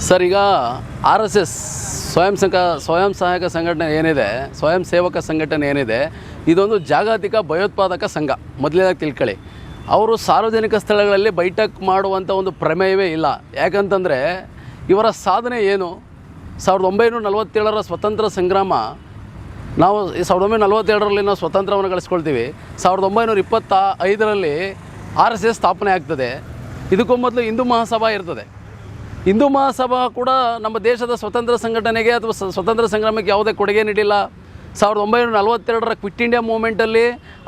Sir, ಈಗ RSS ಸ್ವಯಂ ಸಹಾಯಕ ಸಂಘಟನೆ ಏನಿದೆ, ಸ್ವಯಂ ಸೇವಕ ಸಂಘಟನೆ ಏನಿದೆ, ಇದೊಂದು ಜಾಗತಿಕ ಭಯೋತ್ಪಾದಕ ಸಂಘ. ಮೊದಲನೇದಾಗಿ ತಿಳ್ಕೊಳ್ಳಿ. ಅವರು ಸಾರ್ವಜನಿಕ ಸ್ಥಳಗಳಲ್ಲಿ ಬೈಠಕ್ ಮಾಡುವಂಥ ಒಂದು ಪ್ರಮೇಯವೇ ಇಲ್ಲ. ಯಾಕಂತಂದರೆ ಇವರ ಸಾಧನೆ ಏನು? 1947ರ ಸ್ವತಂತ್ರ ಸಂಗ್ರಾಮ, ನಾವು 1947ರಲ್ಲಿ ನಾವು ಸ್ವತಂತ್ರವನ್ನು ಗಳಿಸ್ಕೊಳ್ತೀವಿ. 1925ರಲ್ಲಿ RSS ಸ್ಥಾಪನೆ ಆಗ್ತದೆ. ಇದಕ್ಕೂ ಮೊದಲು ಹಿಂದೂ ಮಹಾಸಭಾ ಇರ್ತದೆ. ಹಿಂದೂ ಮಹಾಸಭಾ ಕೂಡ ನಮ್ಮ ದೇಶದ ಸ್ವತಂತ್ರ ಸಂಘಟನೆಗೆ ಅಥವಾ ಸ್ವತಂತ್ರ ಸಂಗ್ರಾಮಕ್ಕೆ ಯಾವುದೇ ಕೊಡುಗೆ ನೀಡಿಲ್ಲ. 1942ರ ಕ್ವಿಟ್ ಇಂಡಿಯಾ ಮೂವ್ಮೆಂಟಲ್ಲಿ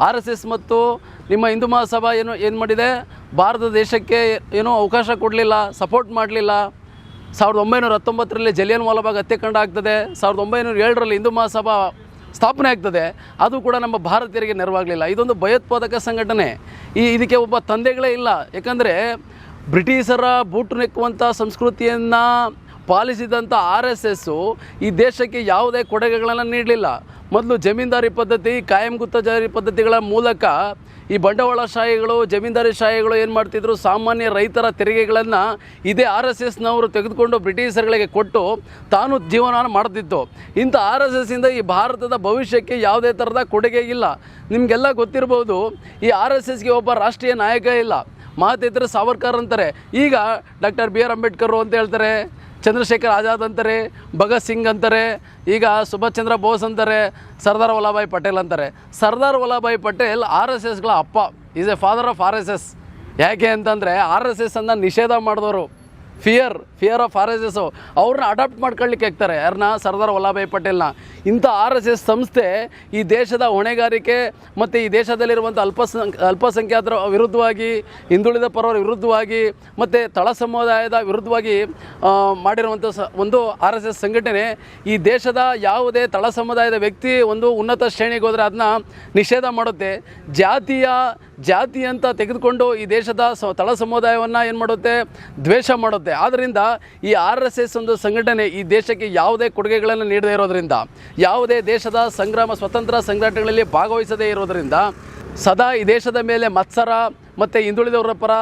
RSS ಮತ್ತು ನಿಮ್ಮ ಹಿಂದೂ ಮಹಾಸಭಾ ಏನು ಮಾಡಿದೆ, ಭಾರತ ದೇಶಕ್ಕೆ ಏನೂ ಅವಕಾಶ ಕೊಡಲಿಲ್ಲ, ಸಪೋರ್ಟ್ ಮಾಡಲಿಲ್ಲ. 1919ರಲ್ಲಿ ಜಲಿಯನ್ ವಾಲಾಬಾಗ್ ಹತ್ಯಾಕಾಂಡ ಆಗ್ತದೆ. 1907ರಲ್ಲಿ ಹಿಂದೂ ಮಹಾಸಭಾ ಸ್ಥಾಪನೆ ಆಗ್ತದೆ. ಅದು ಕೂಡ ನಮ್ಮ ಭಾರತೀಯರಿಗೆ ನೆರವಾಗಲಿಲ್ಲ. ಇದೊಂದು ಭಯೋತ್ಪಾದಕ ಸಂಘಟನೆ. ಇದಕ್ಕೆ ಒಬ್ಬ ತಂದೆಗಳೇ ಇಲ್ಲ. ಯಾಕಂದರೆ ಬ್ರಿಟಿಷರ ಬೂಟು ನೆಕ್ಕುವಂಥ ಸಂಸ್ಕೃತಿಯನ್ನು ಪಾಲಿಸಿದಂಥ RSS ಈ ದೇಶಕ್ಕೆ ಯಾವುದೇ ಕೊಡುಗೆಗಳನ್ನು ನೀಡಲಿಲ್ಲ. ಮೊದಲು ಜಮೀನ್ದಾರಿ ಪದ್ಧತಿ, ಕಾಯಂ ಗುತ್ತಜಾರಿ ಪದ್ಧತಿಗಳ ಮೂಲಕ ಈ ಬಂಡವಾಳಶಾಹಿಗಳು, ಜಮೀನ್ದಾರಿ ಶಾಹಿಗಳು ಏನು ಮಾಡ್ತಿದ್ರು, ಸಾಮಾನ್ಯ ರೈತರ ತೆರಿಗೆಗಳನ್ನು ಇದೇ RSSನವರು ತೆಗೆದುಕೊಂಡು ಬ್ರಿಟಿಷರುಗಳಿಗೆ ಕೊಟ್ಟು ತಾನು ಜೀವನ ಮಾಡ್ತಿತ್ತು. ಇಂಥ RSSಯಿಂದ ಈ ಭಾರತದ ಭವಿಷ್ಯಕ್ಕೆ ಯಾವುದೇ ಥರದ ಕೊಡುಗೆ ಇಲ್ಲ. ನಿಮಗೆಲ್ಲ ಗೊತ್ತಿರ್ಬೋದು, ಈ RSSಗೆ ಒಬ್ಬ ರಾಷ್ಟ್ರೀಯ ನಾಯಕ ಇಲ್ಲ. ಮಾತಿದ್ರೆ ಸಾವರ್ಕರ್ ಅಂತಾರೆ, ಈಗ ಡಾಕ್ಟರ್ BR ಅಂಬೇಡ್ಕರ್ ಅಂತ ಹೇಳ್ತಾರೆ, ಚಂದ್ರಶೇಖರ್ ಆಜಾದ್ ಅಂತಾರೆ, ಭಗತ್ ಸಿಂಗ್ ಅಂತಾರೆ, ಈಗ ಸುಭಾಷ್ ಚಂದ್ರ ಬೋಸ್ ಅಂತಾರೆ, ಸರ್ದಾರ್ ವಲ್ಲಭಾಯ್ ಪಟೇಲ್ ಅಂತಾರೆ. ಸರ್ದಾರ್ ವಲ್ಲಭಾಯ್ ಪಟೇಲ್ RSSಗಳ ಅಪ್ಪ, is A father of RSS. ಯಾಕೆ ಅಂತಂದರೆ RSSನ್ನು ನಿಷೇಧ ಮಾಡಿದವರು, ಫಿಯರ್ ಆಫ್ RSS. ಅವ್ರನ್ನ ಅಡಾಪ್ಟ್ ಮಾಡ್ಕೊಳ್ಳಿಕ್ಕೆ ಆಗ್ತಾರೆ. ಯಾರನ್ನ? ಸರ್ದಾರ್ ವಲ್ಲಭಾಯ್ ಪಟೇಲ್ನ. ಇಂಥ RSS ಸಂಸ್ಥೆ ಈ ದೇಶದ ಹೊಣೆಗಾರಿಕೆ ಮತ್ತು ಈ ದೇಶದಲ್ಲಿರುವಂಥ ಅಲ್ಪಸಂಖ್ಯಾತರ ವಿರುದ್ಧವಾಗಿ, ಹಿಂದುಳಿದ ಪರರ ವಿರುದ್ಧವಾಗಿ ಮತ್ತು ತಳ ಸಮುದಾಯದ ವಿರುದ್ಧವಾಗಿ ಮಾಡಿರುವಂಥ ಒಂದು RSS ಸಂಘಟನೆ. ಈ ದೇಶದ ಯಾವುದೇ ತಳ ಸಮುದಾಯದ ವ್ಯಕ್ತಿ ಒಂದು ಉನ್ನತ ಶ್ರೇಣಿಗೆ ಹೋದರೆ ಅದನ್ನ ನಿಷೇಧ ಮಾಡುತ್ತೆ. ಜಾತಿ ಅಂತ ತೆಗೆದುಕೊಂಡು ಈ ದೇಶದ ತಳ ಸಮುದಾಯವನ್ನು ಏನು ಮಾಡುತ್ತೆ, ದ್ವೇಷ ಮಾಡುತ್ತೆ. ಆದ್ದರಿಂದ ಈ RSS ಒಂದು ಸಂಘಟನೆ ಈ ದೇಶಕ್ಕೆ ಯಾವುದೇ ಕೊಡುಗೆಗಳನ್ನು ನೀಡದೇ ಇರೋದರಿಂದ, ಯಾವುದೇ ದೇಶದ ಸ್ವತಂತ್ರ ಸಂಘಟನೆಗಳಲ್ಲಿ ಭಾಗವಹಿಸದೇ ಇರೋದರಿಂದ, ಸದಾ ಈ ದೇಶದ ಮೇಲೆ ಮತ್ಸರ ಮತ್ತು ಹಿಂದುಳಿದವರ ಪರ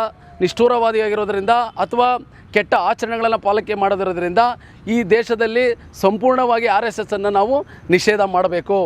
ನಿಷ್ಠೂರವಾದಿಯಾಗಿರೋದ್ರಿಂದ ಅಥವಾ ಕೆಟ್ಟ ಆಚರಣೆಗಳನ್ನು ಪಾಲನೆ ಮಾಡೋದ್ರಿಂದ ಈ ದೇಶದಲ್ಲಿ ಸಂಪೂರ್ಣವಾಗಿ RSSನ್ನು ನಾವು ನಿಷೇಧ ಮಾಡಬೇಕು.